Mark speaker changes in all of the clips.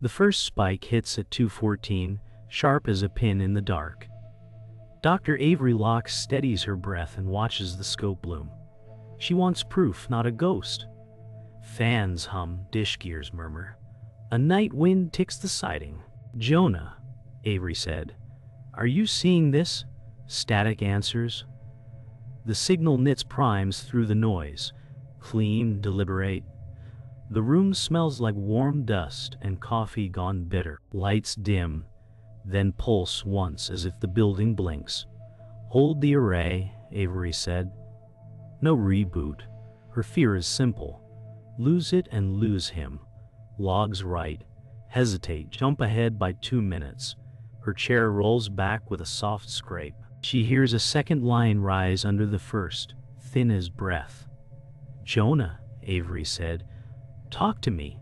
Speaker 1: The first spike hits at 2:14, sharp as a pin in the dark. Dr. Avery Locke steadies her breath and watches the scope bloom. She wants proof, not a ghost. Fans hum, dish gears murmur. A night wind ticks the siding. "Jonah," Avery said. "Are you seeing this?" Static answers. The signal knits primes through the noise. Clean, deliberate. The room smells like warm dust and coffee gone bitter. Lights dim, then pulse once as if the building blinks. "Hold the array," Avery said. No reboot. Her fear is simple. Lose it and lose him. Logs right. Hesitate, jump ahead by 2 minutes. Her chair rolls back with a soft scrape. She hears a second line rise under the first, thin as breath. "Jonah," Avery said, "talk to me."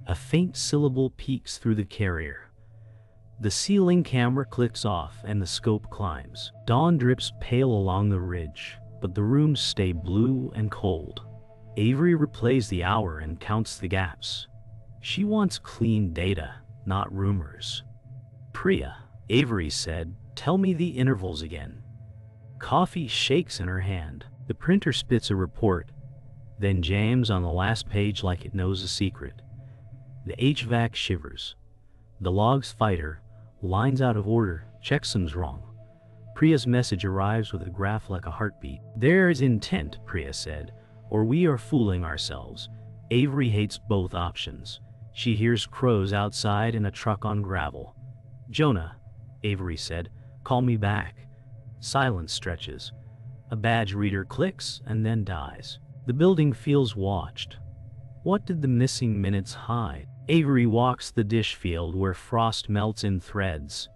Speaker 1: A faint syllable peeks through the carrier. The ceiling camera clicks off and the scope climbs. Dawn drips pale along the ridge, but the rooms stay blue and cold. Avery replays the hour and counts the gaps. She wants clean data, not rumors. "Priya," Avery said, "tell me the intervals again." Coffee shakes in her hand. The printer spits a report, then jams on the last page like it knows a secret. The HVAC shivers. The logs fighter, lines out of order, checksum's wrong. Priya's message arrives with a graph like a heartbeat. "There is intent," Priya said, "or we are fooling ourselves." Avery hates both options. She hears crows outside and a truck on gravel. "Jonah," Avery said, "call me back." Silence stretches. A badge reader clicks and then dies. The building feels watched. What did the missing minutes hide? Avery walks the dish field where frost melts in threads.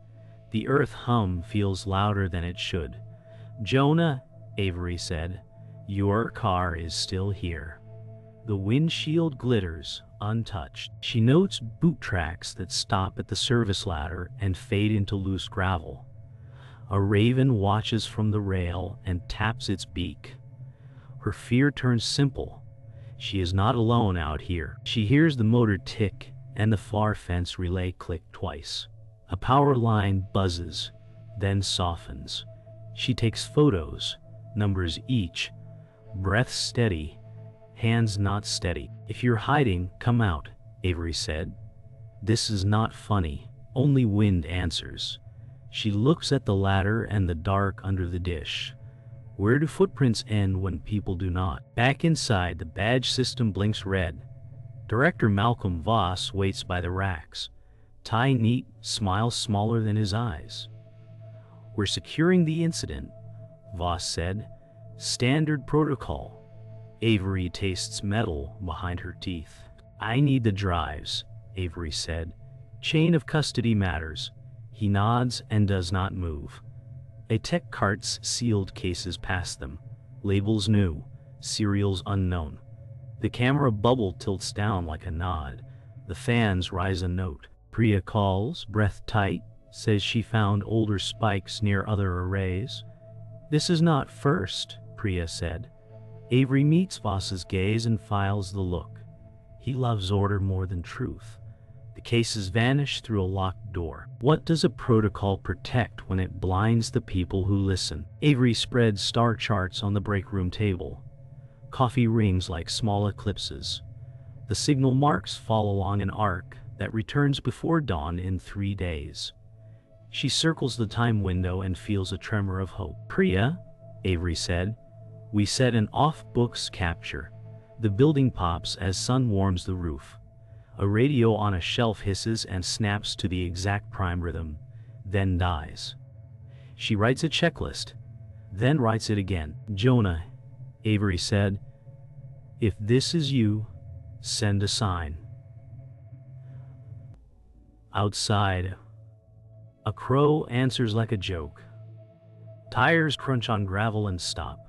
Speaker 1: The earth hum feels louder than it should. "Jonah," Avery said, "your car is still here." The windshield glitters, untouched. She notes boot tracks that stop at the service ladder and fade into loose gravel. A raven watches from the rail and taps its beak. Her fear turns simple. She is not alone out here. She hears the motor tick and the far fence relay click twice. A power line buzzes, then softens. She takes photos, numbers each, breath steady, hands not steady. "If you're hiding, come out," Avery said. "This is not funny." Only wind answers. She looks at the ladder and the dark under the dish. Where do footprints end when people do not? Back inside, the badge system blinks red. Director Malcolm Voss waits by the racks. Tie neat, smile smaller than his eyes. "We're securing the incident," Voss said. "Standard protocol." Avery tastes metal behind her teeth. "I need the drives," Avery said. "Chain of custody matters." He nods and does not move. A tech carts sealed cases past them. Labels new, serials unknown. The camera bubble tilts down like a nod. The fans rise a note. Priya calls, breath tight, says she found older spikes near other arrays. "This is not first," Priya said. Avery meets Voss's gaze and files the look. He loves order more than truth. The cases vanish through a locked door. What does a protocol protect when it blinds the people who listen? Avery spreads star charts on the break room table. Coffee rings like small eclipses. The signal marks fall along an arc that returns before dawn in 3 days. She circles the time window and feels a tremor of hope. "Priya," Avery said, "we set an off-books capture." The building pops as sun warms the roof. A radio on a shelf hisses and snaps to the exact prime rhythm, then dies. She writes a checklist, then writes it again. "Jonah," Avery said, "if this is you, send a sign." Outside, a crow answers like a joke. Tires crunch on gravel and stop.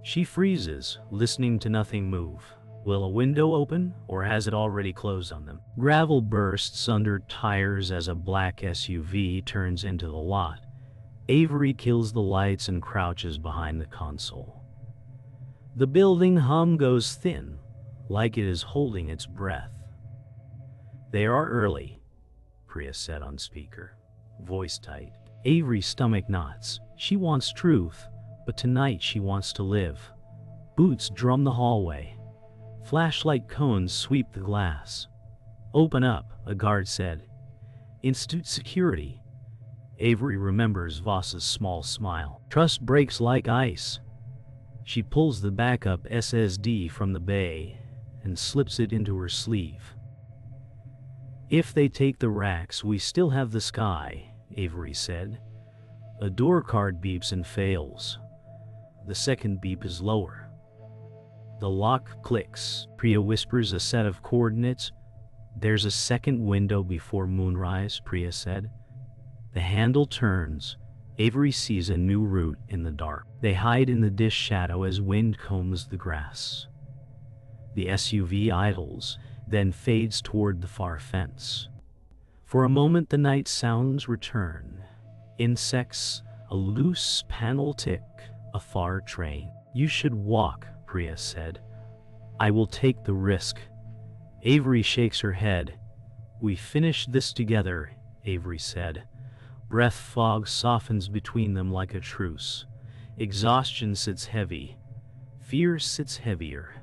Speaker 1: She freezes, listening to nothing move. Will a window open, or has it already closed on them? Gravel bursts under tires as a black SUV turns into the lot. Avery kills the lights and crouches behind the console. The building hum goes thin, like it is holding its breath. They are early. Priya said on speaker, voice tight. Avery's stomach knots. She wants truth, but tonight she wants to live. Boots drum the hallway. Flashlight cones sweep the glass. Open up, a guard said. Institute security. Avery remembers Voss's small smile. Trust breaks like ice. She pulls the backup SSD from the bay and slips it into her sleeve. If they take the racks, we still have the sky, Avery said. A door card beeps and fails. The second beep is lower. The lock clicks. Priya whispers a set of coordinates. There's a second window before moonrise, Priya said. The handle turns. Avery sees a new route in the dark. They hide in the dish shadow as wind combs the grass. The SUV idles, then fades toward the far fence. For a moment the night sounds return. Insects, a loose panel tick, a far train. You should walk, Priya said. I will take the risk. Avery shakes her head. We finish this together, Avery said. Breath fog softens between them like a truce. Exhaustion sits heavy. Fear sits heavier.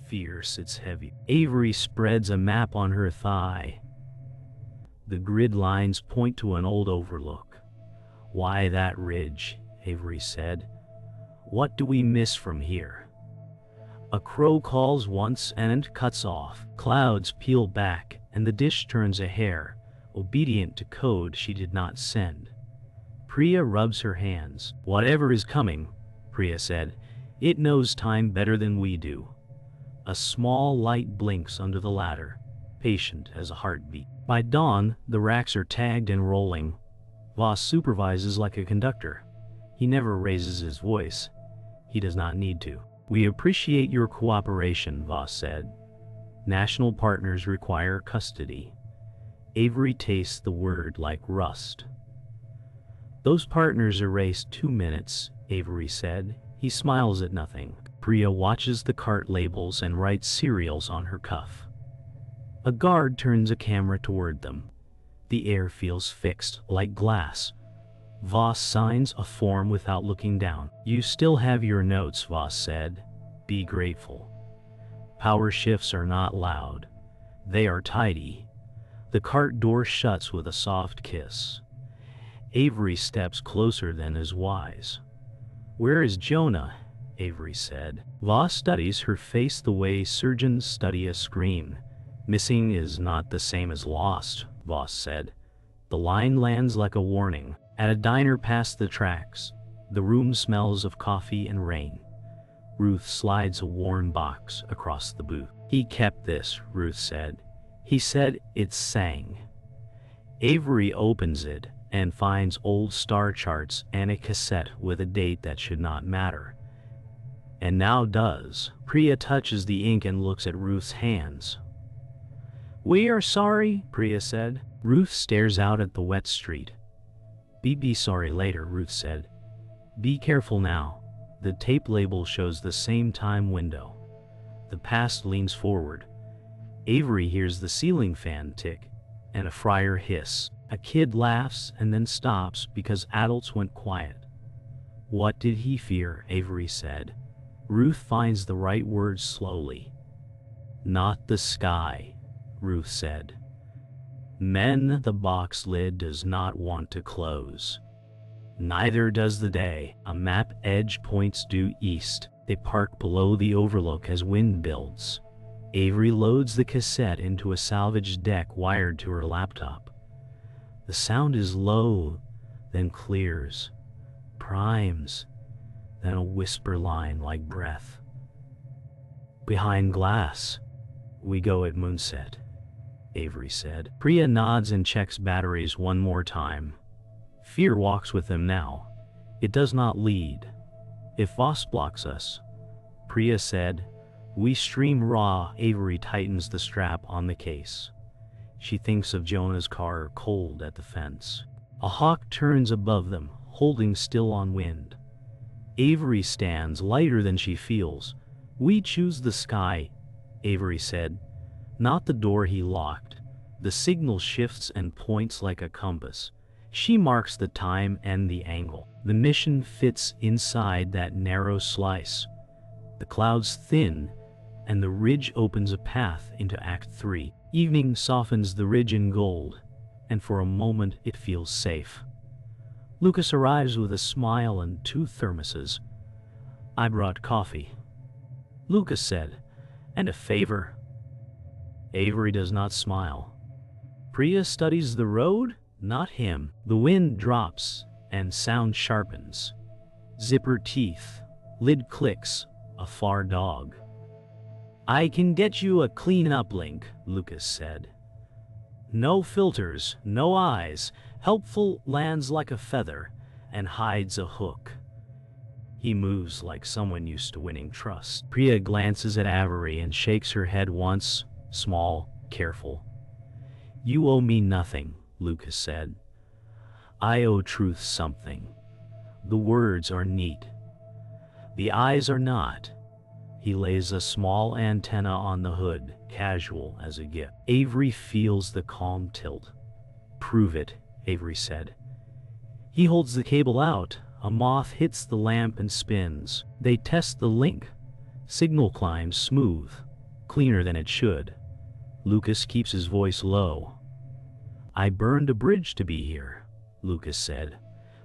Speaker 1: Fear sits heavy. Avery spreads a map on her thigh. The grid lines point to an old overlook. Why that ridge? Avery said. What do we miss from here? A crow calls once and cuts off. Clouds peel back, and the dish turns a hair, obedient to code she did not send. Priya rubs her hands. Whatever is coming, Priya said, it knows time better than we do. A small light blinks under the ladder, patient as a heartbeat. By dawn, the racks are tagged and rolling. Voss supervises like a conductor. He never raises his voice. He does not need to. We appreciate your cooperation, Voss said. National partners require custody. Avery tastes the word like rust. Those partners erase 2 minutes, Avery said. He smiles at nothing. Priya watches the cart labels and writes serials on her cuff. A guard turns a camera toward them. The air feels fixed, like glass. Voss signs a form without looking down. You still have your notes, Voss said. Be grateful. Power shifts are not loud. They are tidy. The cart door shuts with a soft kiss. Avery steps closer than is wise. Where is Jonah? Avery said. Voss studies her face the way surgeons study a screen. Missing is not the same as lost, Voss said. The line lands like a warning. At a diner past the tracks, the room smells of coffee and rain. Ruth slides a worn box across the booth. He kept this, Ruth said. He said it sang. Avery opens it and finds old star charts and a cassette with a date that should not matter. And now does. Priya touches the ink and looks at Ruth's hands. We are sorry, Priya said. Ruth stares out at the wet street. Be sorry later, Ruth said. Be careful now. The tape label shows the same time window. The past leans forward. Avery hears the ceiling fan tick and a fryer hiss. A kid laughs and then stops because adults went quiet. What did he fear? Avery said. Ruth finds the right words slowly. Not the sky, Ruth said. Men, the box lid does not want to close. Neither does the day. A map edge points due east. They park below the overlook as wind builds. Avery loads the cassette into a salvage deck wired to her laptop. The sound is low, then clears, primes, then a whisper line like breath. Behind glass, we go at moonset, Avery said. Priya nods and checks batteries one more time. Fear walks with them now. It does not lead. If Voss blocks us, Priya said, we stream raw. Avery tightens the strap on the case. She thinks of Jonah's car cold at the fence. A hawk turns above them, holding still on wind. Avery stands lighter than she feels. We choose the sky, Avery said. Not the door he locked, The signal shifts and points like a compass. She marks the time and the angle. The mission fits inside that narrow slice. The clouds thin, and the ridge opens a path into Act 3. Evening softens the ridge in gold, and for a moment it feels safe. Lucas arrives with a smile and 2 thermoses. "I brought coffee," Lucas said, "and a favor." Avery does not smile. Priya studies the road, not him. The wind drops, and sound sharpens. Zipper teeth, lid clicks, a far dog. "I can get you a clean uplink," Lucas said. "No filters, no eyes, helpful, lands like a feather, and hides a hook." He moves like someone used to winning trust. Priya glances at Avery and shakes her head once, small, careful. "You owe me nothing," Lucas said. "I owe truth something." The words are neat. The eyes are not. He lays a small antenna on the hood, casual as a gift. Avery feels the calm tilt. "Prove it," Avery said. He holds the cable out. A moth hits the lamp and spins. They test the link. Signal climbs smooth, cleaner than it should. Lucas keeps his voice low. "I burned a bridge to be here," Lucas said.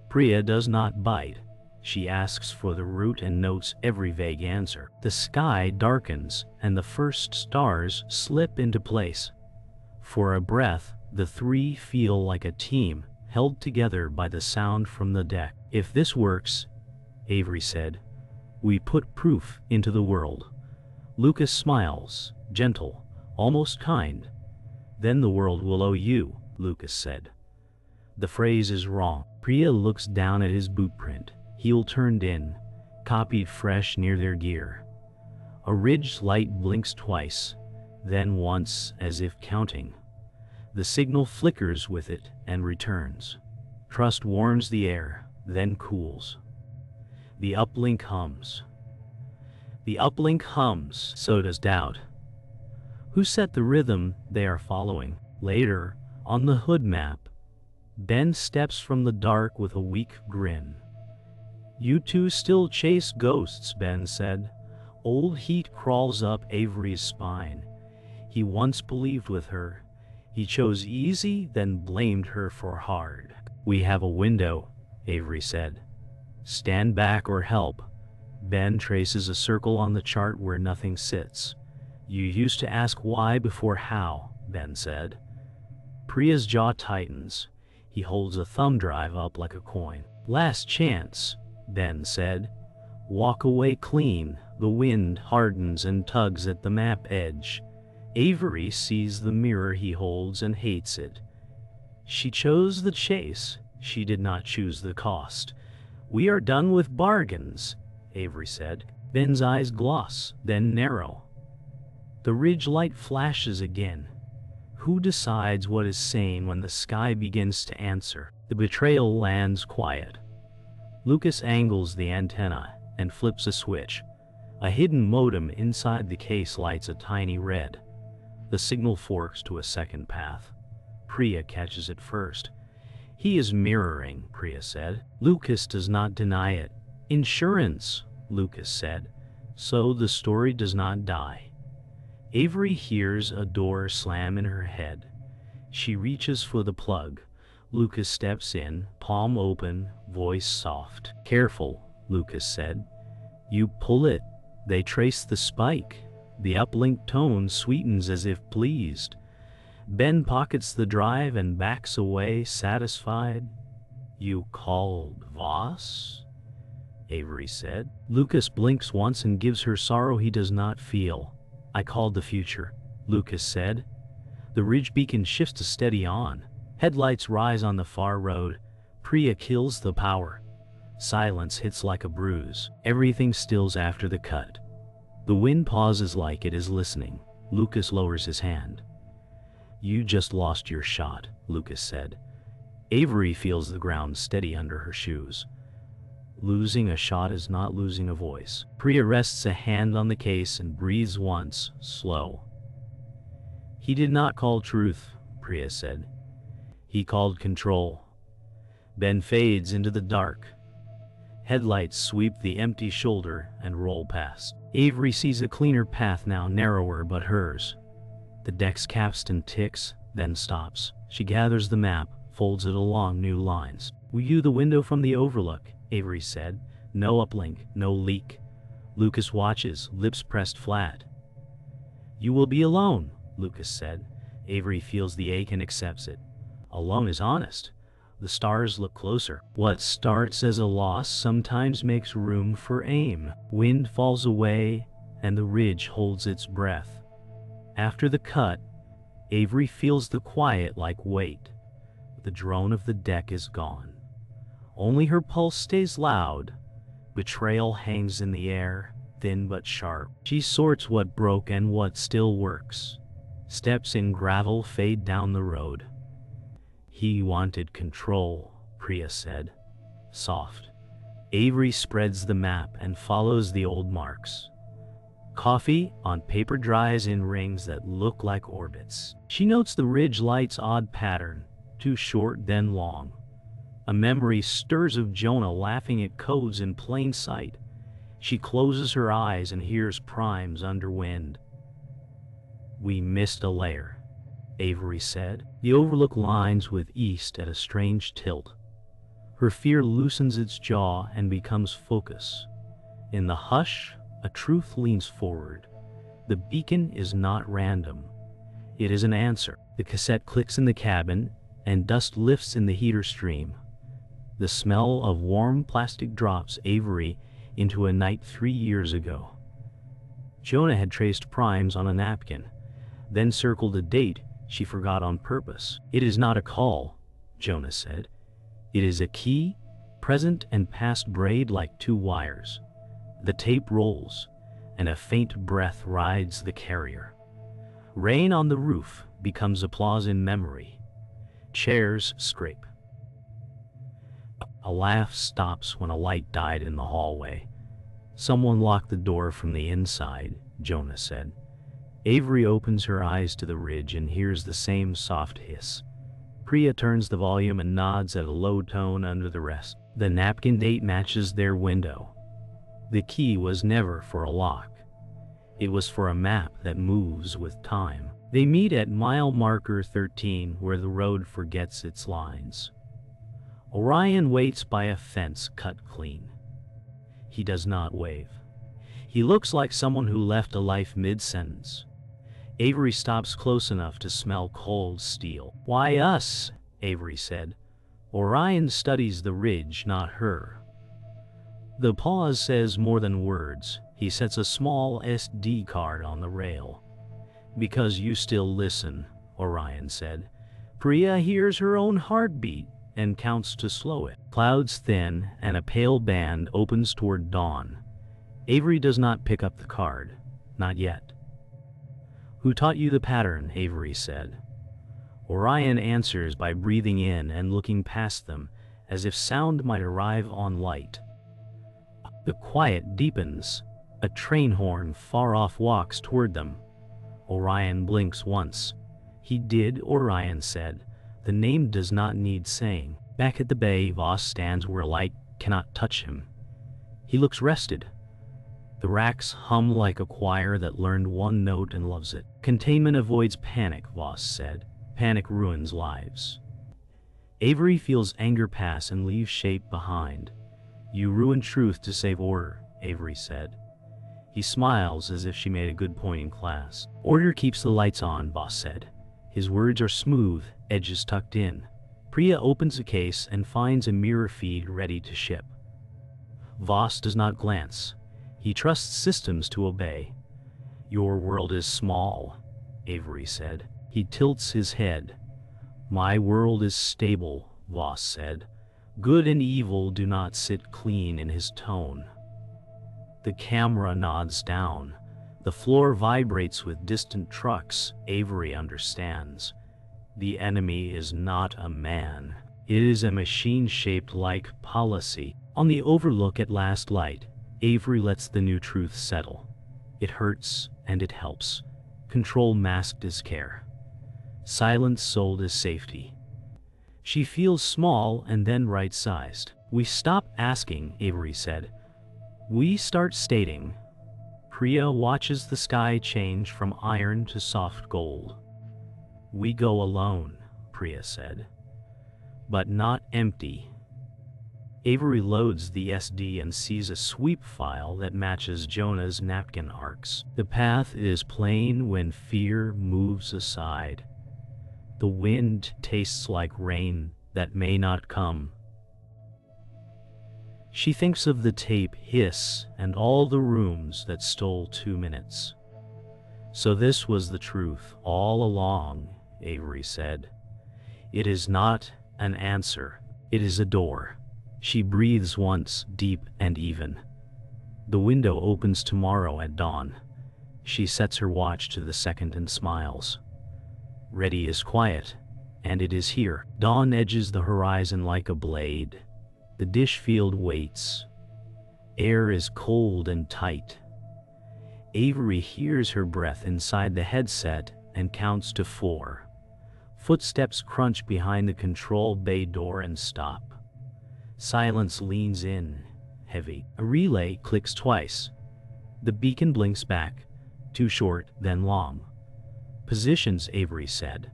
Speaker 1: Priya does not bite. She asks for the route and notes every vague answer. The sky darkens, and the first stars slip into place. For a breath, the 3 feel like a team, held together by the sound from the deck. "If this works," Avery said, "we put proof into the world." Lucas smiles, gentle, almost kind. "Then the world will owe you," Lucas said. The phrase is wrong. Priya looks down at his boot print. Heel turned in, copied fresh near their gear. A ridge light blinks twice, then once as if counting. The signal flickers with it and returns. Trust warms the air, then cools. The uplink hums. The uplink hums, so does doubt. Who set the rhythm they are following? Later, on the hood map, Ben steps from the dark with a weak grin. "You 2 still chase ghosts," Ben said. Old heat crawls up Avery's spine. He once believed with her. He chose easy, then blamed her for hard. "We have a window," Avery said. "Stand back or help." Ben traces a circle on the chart where nothing sits. "You used to ask why before how," Ben said. Priya's jaw tightens. He holds a thumb drive up like a coin. "Last chance," Ben said. "Walk away clean." The wind hardens and tugs at the map edge. Avery sees the mirror he holds and hates it. She chose the chase. She did not choose the cost. "We are done with bargains," Avery said. Ben's eyes gloss, then narrow. The ridge light flashes again. Who decides what is sane when the sky begins to answer? The betrayal lands quiet. Lucas angles the antenna and flips a switch. A hidden modem inside the case lights a tiny red. The signal forks to a second path. Priya catches it first. "He is mirroring," Priya said. Lucas does not deny it. "Insurance," Lucas said. So the story does not die. Avery hears a door slam in her head. She reaches for the plug. Lucas steps in, palm open, voice soft. "Careful," Lucas said. "You pull it." They trace the spike. The uplink tone sweetens as if pleased. Ben pockets the drive and backs away, satisfied. "You called Voss?" Avery said. Lucas blinks once and gives her sorrow he does not feel. "I called the future," Lucas said. The ridge beacon shifts to steady on. Headlights rise on the far road. Priya kills the power. Silence hits like a bruise. Everything stills after the cut. The wind pauses like it is listening. Lucas lowers his hand. "You just lost your shot," Lucas said. Avery feels the ground steady under her shoes. Losing a shot is not losing a voice. Priya rests a hand on the case and breathes once, slow. "He did not call truth," Priya said. He called control. Ben fades into the dark. Headlights sweep the empty shoulder and roll past. Avery sees a cleaner path now, narrower but hers. The deck's capstan ticks, then stops. She gathers the map, folds it along new lines. "We view the window from the overlook," Avery said. "No uplink, no leak." Lucas watches, lips pressed flat. "You will be alone," Lucas said. Avery feels the ache and accepts it. Alone is honest. The stars look closer. What starts as a loss sometimes makes room for aim. Wind falls away, and the ridge holds its breath. After the cut, Avery feels the quiet like weight. The drone of the deck is gone. Only her pulse stays loud. Betrayal hangs in the air, thin but sharp. She sorts what broke and what still works. Steps in gravel fade down the road. "He wanted control," Priya said. Soft. Avery spreads the map and follows the old marks. Coffee on paper dries in rings that look like orbits. She notes the ridge light's odd pattern, too short then long. A memory stirs of Jonah laughing at codes in plain sight. She closes her eyes and hears primes under wind. "We missed a layer," Avery said. The overlook lines with east at a strange tilt. Her fear loosens its jaw and becomes focus. In the hush, a truth leans forward. The beacon is not random. It is an answer. The cassette clicks in the cabin, and dust lifts in the heater stream. The smell of warm plastic drops Avery into a night 3 years ago. Jonah had traced primes on a napkin, then circled a date she forgot on purpose. "It is not a call," Jonah said. "It is a key, present and past braid like two wires." The tape rolls, and a faint breath rides the carrier. Rain on the roof becomes applause in memory. Chairs scrape. A laugh stops when a light died in the hallway. "Someone locked the door from the inside," Jonah said. Avery opens her eyes to the ridge and hears the same soft hiss. Priya turns the volume and nods at a low tone under the rest. The napkin date matches their window. The key was never for a lock. It was for a map that moves with time. They meet at mile marker 13, where the road forgets its lines. Orion waits by a fence cut clean. He does not wave. He looks like someone who left a life mid-sentence. Avery stops close enough to smell cold steel. "Why us?" Avery said. Orion studies the ridge, not her. The pause says more than words. He sets a small SD card on the rail. "Because you still listen," Orion said. Priya hears her own heartbeat and counts to slow it. Clouds thin and a pale band opens toward dawn. Avery does not pick up the card. Not yet. "Who taught you the pattern?" Avery said. Orion answers by breathing in and looking past them, as if sound might arrive on light. The quiet deepens. A train horn far off walks toward them. Orion blinks once. "He did," Orion said. "The name does not need saying." Back at the bay, Voss stands where light cannot touch him. He looks rested. The racks hum like a choir that learned one note and loves it. "Containment avoids panic," Voss said. "Panic ruins lives." Avery feels anger pass and leave shape behind. "You ruin truth to save order," Avery said. He smiles as if she made a good point in class. "Order keeps the lights on," Voss said. His words are smooth, edges tucked in. Priya opens a case and finds a mirror feed ready to ship. Voss does not glance. He trusts systems to obey. "Your world is small," Avery said. He tilts his head. "My world is stable," Voss said. Good and evil do not sit clean in his tone. The camera nods down. The floor vibrates with distant trucks. Avery understands. The enemy is not a man. It is a machine shaped like policy. On the overlook at last light, Avery lets the new truth settle. It hurts and it helps. Control masked as care. Silence sold as safety. She feels small and then right-sized. We stop asking, Avery said. We start stating. Priya watches the sky change from iron to soft gold. We go alone, Priya said. But not empty. Avery loads the SD and sees a sweep file that matches Jonah's napkin arcs. The path is plain when fear moves aside. The wind tastes like rain that may not come. She thinks of the tape hiss and all the rooms that stole 2 minutes. So this was the truth all along, Avery said. It is not an answer. It is a door. She breathes once, deep and even. The window opens tomorrow at dawn. She sets her watch to the second and smiles. Ready is quiet, and it is here. Dawn edges the horizon like a blade. The dish field waits. Air is cold and tight. Avery hears her breath inside the headset and counts to 4. Footsteps crunch behind the control bay door and stop. Silence leans in, heavy. A relay clicks twice. The beacon blinks back, too short, then long. Positions, Avery said.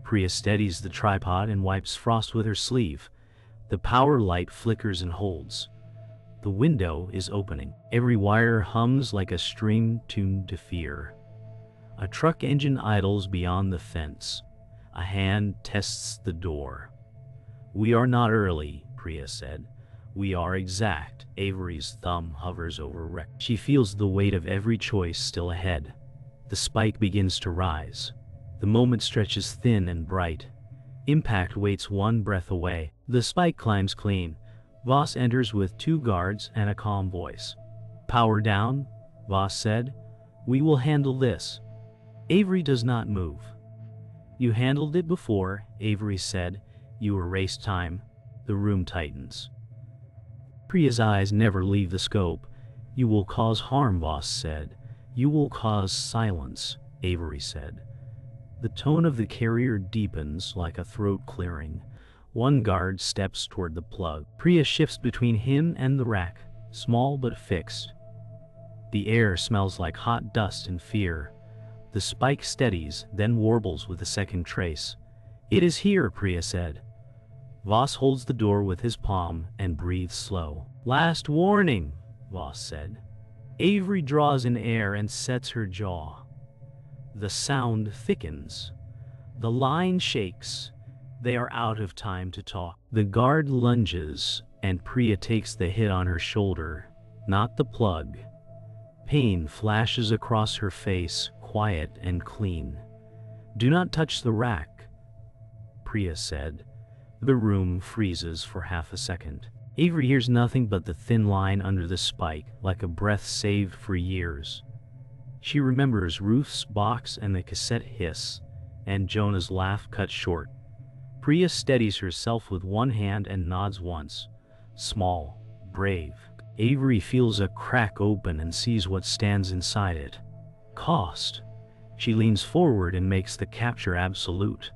Speaker 1: Priya steadies the tripod and wipes frost with her sleeve. The power light flickers and holds. The window is opening. Every wire hums like a string tuned to fear. A truck engine idles beyond the fence. A hand tests the door. We are not early, Priya said. We are exact. Avery's thumb hovers over rec. She feels the weight of every choice still ahead. The spike begins to rise. The moment stretches thin and bright. Impact waits 1 breath away. The spike climbs clean. Voss enters with 2 guards and a calm voice. Power down, Voss said. We will handle this. Avery does not move. You handled it before, Avery said. You erase time. The room tightens. Priya's eyes never leave the scope. You will cause harm, Voss said. You will cause silence, Avery said. The tone of the carrier deepens like a throat clearing. 1 guard steps toward the plug. Priya shifts between him and the rack, small but fixed. The air smells like hot dust and fear. The spike steadies, then warbles with a second trace. It is here, Priya said. Voss holds the door with his palm and breathes slow. Last warning, Voss said. Avery draws in air and sets her jaw. The sound thickens. The line shakes. They are out of time to talk. The guard lunges, and Priya takes the hit on her shoulder, not the plug. Pain flashes across her face, quiet and clean. Do not touch the rack, Priya said. The room freezes for half a second. Avery hears nothing but the thin line under the spike, like a breath saved for years. She remembers Ruth's box and the cassette hiss, and Jonah's laugh cut short. Priya steadies herself with 1 hand and nods once. Small, brave. Avery feels a crack open and sees what stands inside it. Cost. She leans forward and makes the capture absolute.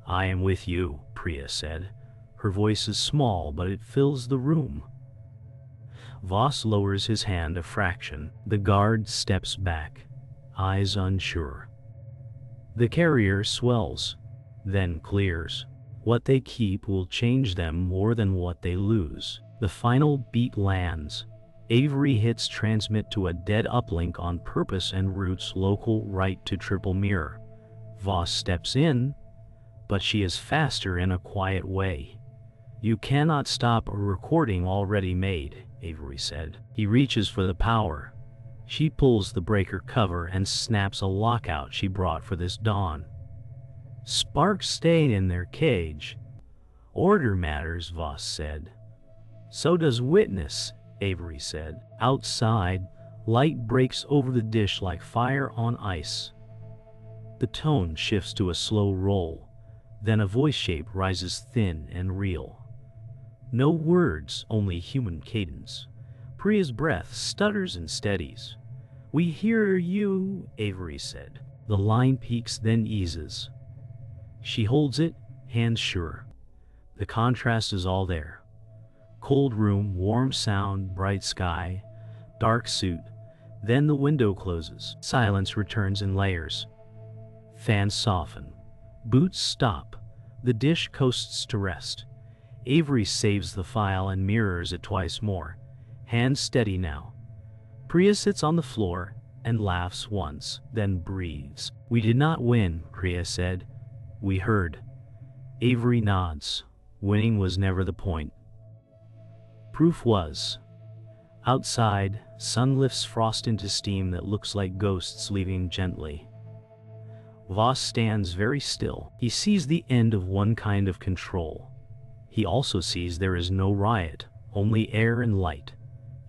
Speaker 1: I am with you, Priya said. Her voice is small, but it fills the room. Voss lowers his hand a fraction. The guard steps back, eyes unsure. The carrier swells, then clears. What they keep will change them more than what they lose. The final beat lands. Avery hits transmit to a dead uplink on purpose and routes local right to triple mirror. Voss steps in, but she is faster in a quiet way. You cannot stop a recording already made, Avery said. He reaches for the power. She pulls the breaker cover and snaps a lockout she brought for this dawn. Sparks stay in their cage. Order matters, Voss said. So does witness, Avery said. Outside, light breaks over the dish like fire on ice. The tone shifts to a slow roll. Then a voice shape rises thin and real. No words, only human cadence. Priya's breath stutters and steadies. We hear you, Avery said. The line peaks then eases. She holds it, hands sure. The contrast is all there. Cold room, warm sound, bright sky, dark suit. Then the window closes. Silence returns in layers. Fans soften. Boots stop. The dish coasts to rest. Avery saves the file and mirrors it twice more. Hands steady now. Priya sits on the floor and laughs once, then breathes. "We did not win," Priya said. "We heard." Avery nods. Winning was never the point. Proof was. Outside, sun lifts frost into steam that looks like ghosts leaving gently. Voss stands very still. He sees the end of one kind of control. He also sees there is no riot, only air and light.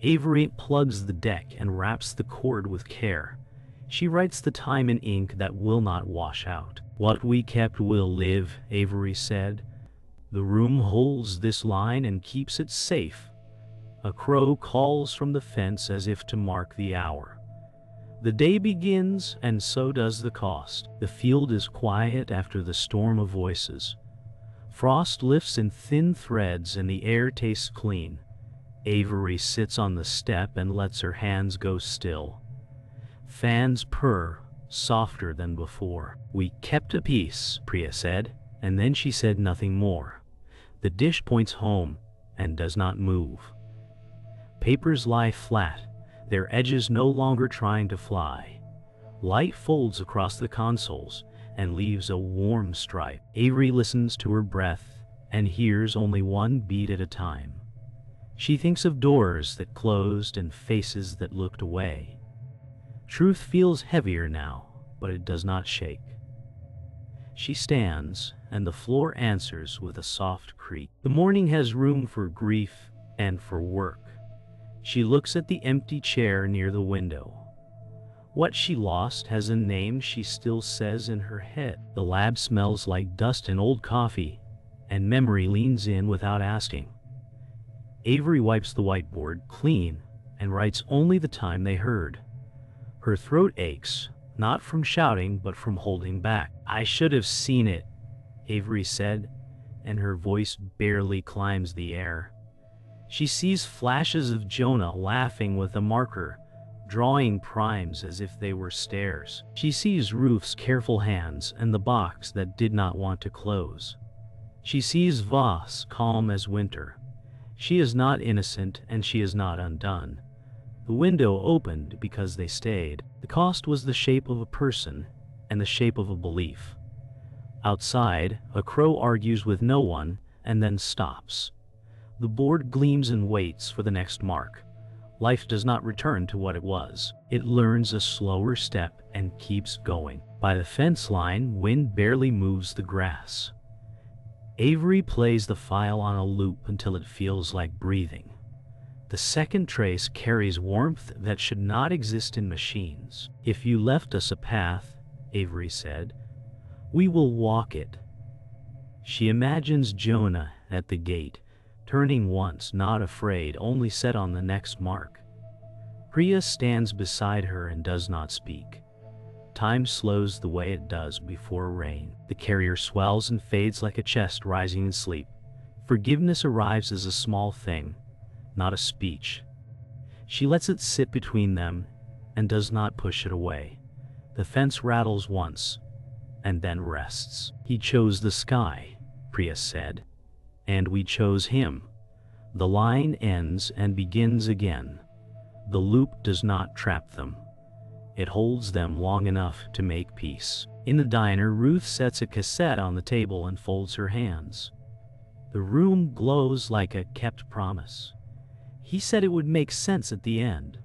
Speaker 1: Avery plugs the deck and wraps the cord with care. She writes the time in ink that will not wash out. "What we kept will live," Avery said. "The room holds this line and keeps it safe." A crow calls from the fence as if to mark the hour. The day begins, and so does the cost. The field is quiet after the storm of voices. Frost lifts in thin threads and the air tastes clean. Avery sits on the step and lets her hands go still. Fans purr, softer than before. "We kept a peace," Priya said, and then she said nothing more. The dish points home and does not move. Papers lie flat, their edges no longer trying to fly. Light folds across the consoles and leaves a warm stripe. Avery listens to her breath and hears only one beat at a time. She thinks of doors that closed and faces that looked away. Truth feels heavier now, but it does not shake. She stands, and the floor answers with a soft creak. The morning has room for grief and for work. She looks at the empty chair near the window. What she lost has a name she still says in her head. The lab smells like dust and old coffee, and memory leans in without asking. Avery wipes the whiteboard clean and writes only the time they heard. Her throat aches, not from shouting but from holding back. "I should have seen it," Avery said, and her voice barely climbs the air. She sees flashes of Jonah laughing with a marker, drawing primes as if they were stairs. She sees Ruth's careful hands and the box that did not want to close. She sees Voss calm as winter. She is not innocent and she is not undone. The window opened because they stayed. The cost was the shape of a person and the shape of a belief. Outside, a crow argues with no one and then stops. The board gleams and waits for the next mark. Life does not return to what it was. It learns a slower step and keeps going. By the fence line, wind barely moves the grass. Avery plays the file on a loop until it feels like breathing. The second trace carries warmth that should not exist in machines. "If you left us a path," Avery said, "we will walk it." She imagines Jonah at the gate, turning once, not afraid, only set on the next mark. Priya stands beside her and does not speak. Time slows the way it does before rain. The carrier swells and fades like a chest rising in sleep. Forgiveness arrives as a small thing, not a speech. She lets it sit between them and does not push it away. The fence rattles once and then rests. "He chose the sky," Priya said, "and we chose him." The line ends and begins again. The loop does not trap them. It holds them long enough to make peace. In the diner, Ruth sets a cassette on the table and folds her hands. The room glows like a kept promise. "He said it would make sense at the end,"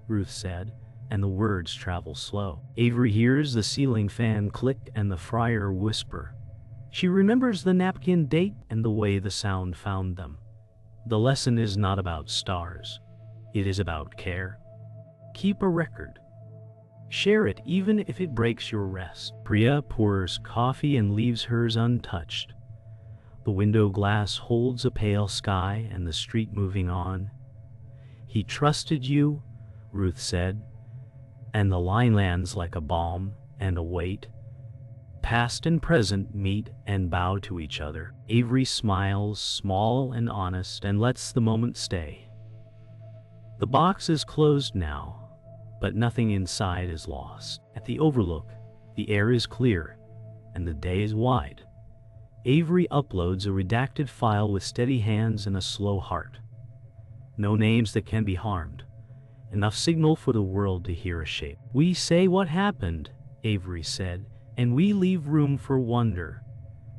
Speaker 1: Ruth said, and the words travel slow. Avery hears the ceiling fan click and the fryer whisper. She remembers the napkin date and the way the sound found them. The lesson is not about stars. It is about care. Keep a record. Share it even if it breaks your rest. Priya pours coffee and leaves hers untouched. The window glass holds a pale sky and the street moving on. "He trusted you," Ruth said, and the line lands like a balm and a weight. past and present meet and bow to each other. Avery smiles, small and honest, and lets the moment stay. The box is closed now, but nothing inside is lost. At the overlook, the air is clear, and the day is wide. Avery uploads a redacted file with steady hands and a slow heart. No names that can be harmed. Enough signal for the world to hear a shape. "We say what happened," Avery said, "and we leave room for wonder."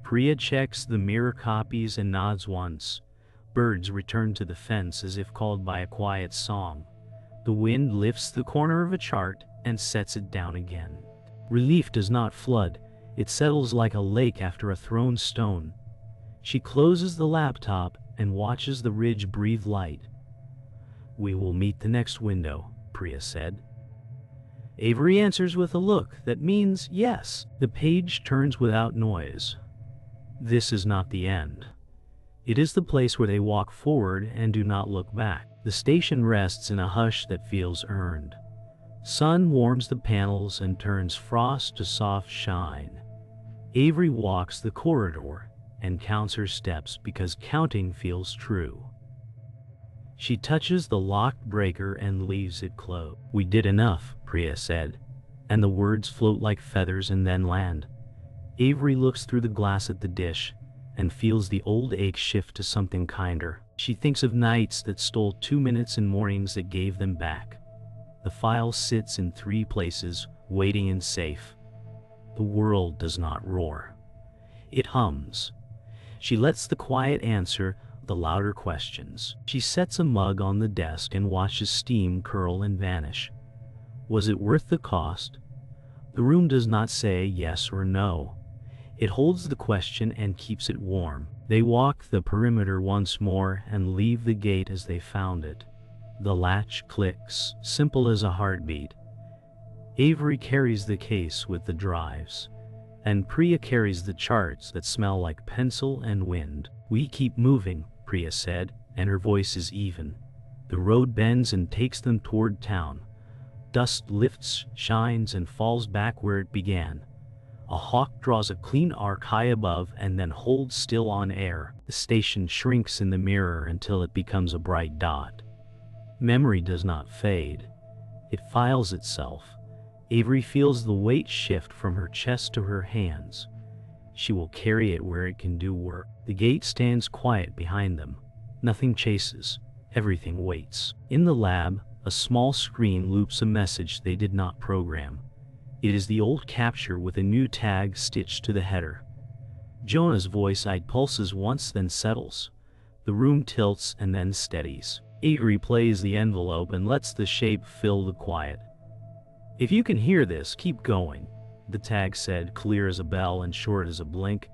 Speaker 1: Priya checks the mirror copies and nods once. Birds return to the fence as if called by a quiet song. The wind lifts the corner of a chart and sets it down again. Relief does not flood. It settles like a lake after a thrown stone. She closes the laptop and watches the ridge breathe light. "We will meet the next window," Priya said. Avery answers with a look that means yes. The page turns without noise. This is not the end. It is the place where they walk forward and do not look back. The station rests in a hush that feels earned. Sun warms the panels and turns frost to soft shine. Avery walks the corridor and counts her steps because counting feels true. She touches the locked breaker and leaves it closed. "We did enough," Priya said, and the words float like feathers and then land. Avery looks through the glass at the dish and feels the old ache shift to something kinder. She thinks of nights that stole 2 minutes and mornings that gave them back. The file sits in 3 places, waiting and safe. The world does not roar. It hums. She lets the quiet answer the louder questions. She sets a mug on the desk and watches steam curl and vanish. Was it worth the cost? The room does not say yes or no. It holds the question and keeps it warm. They walk the perimeter once more and leave the gate as they found it. The latch clicks, simple as a heartbeat. Avery carries the case with the drives, and Priya carries the charts that smell like pencil and wind. "We keep moving," Priya said, and her voice is even. The road bends and takes them toward town. Dust lifts, shines, and falls back where it began. A hawk draws a clean arc high above and then holds still on air. The station shrinks in the mirror until it becomes a bright dot. Memory does not fade. It files itself. Avery feels the weight shift from her chest to her hands. She will carry it where it can do work. The gate stands quiet behind them. Nothing chases. Everything waits. In the lab, a small screen loops a message they did not program. It is the old capture with a new tag stitched to the header. Jonah's voice-eyed pulses once, then settles. The room tilts and then steadies. Avery plays the envelope and lets the shape fill the quiet. "If you can hear this, keep going," the tag said, clear as a bell and short as a blink.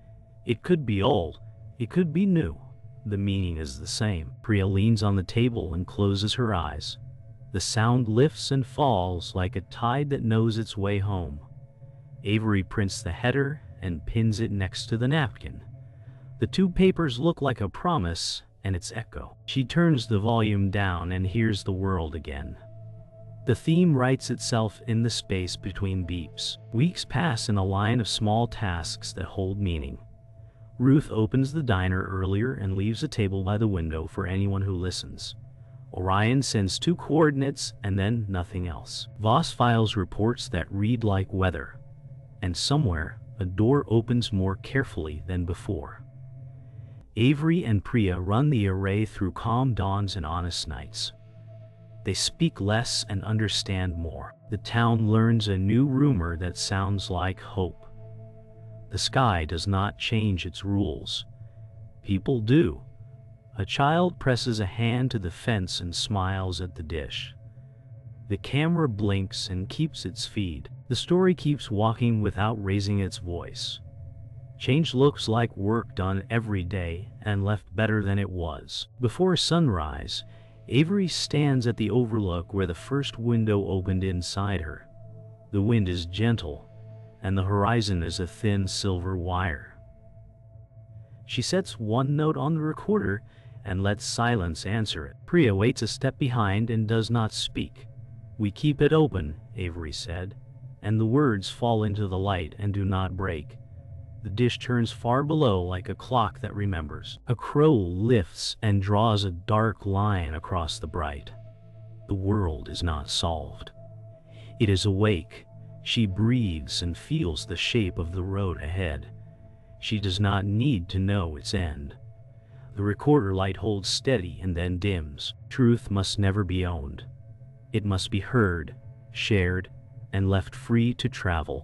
Speaker 1: "It could be old. It could be new. The meaning is the same." Priya leans on the table and closes her eyes. The sound lifts and falls like a tide that knows its way home. Avery prints the header and pins it next to the napkin. The 2 papers look like a promise and its echo. She turns the volume down and hears the world again. The theme writes itself in the space between beeps. Weeks pass in a line of small tasks that hold meaning. Ruth opens the diner earlier and leaves a table by the window for anyone who listens. Orion sends 2 coordinates and then nothing else. Voss files reports that read like weather. And somewhere, a door opens more carefully than before. Avery and Priya run the array through calm dawns and honest nights. They speak less and understand more. The town learns a new rumor that sounds like hope. The sky does not change its rules. People do. A child presses a hand to the fence and smiles at the dish. The camera blinks and keeps its feed. The story keeps walking without raising its voice. Change looks like work done every day and left better than it was. Before sunrise, Avery stands at the overlook where the first window opened inside her. The wind is gentle, and the horizon is a thin silver wire. She sets one note on the recorder and lets silence answer it. Priya waits a step behind and does not speak. "We keep it open," Avery said, and the words fall into the light and do not break. The dish turns far below like a clock that remembers. A crow lifts and draws a dark line across the bright. The world is not solved. It is awake. She breathes and feels the shape of the road ahead. She does not need to know its end. The recorder light holds steady and then dims. Truth must never be owned. It must be heard, shared, and left free to travel.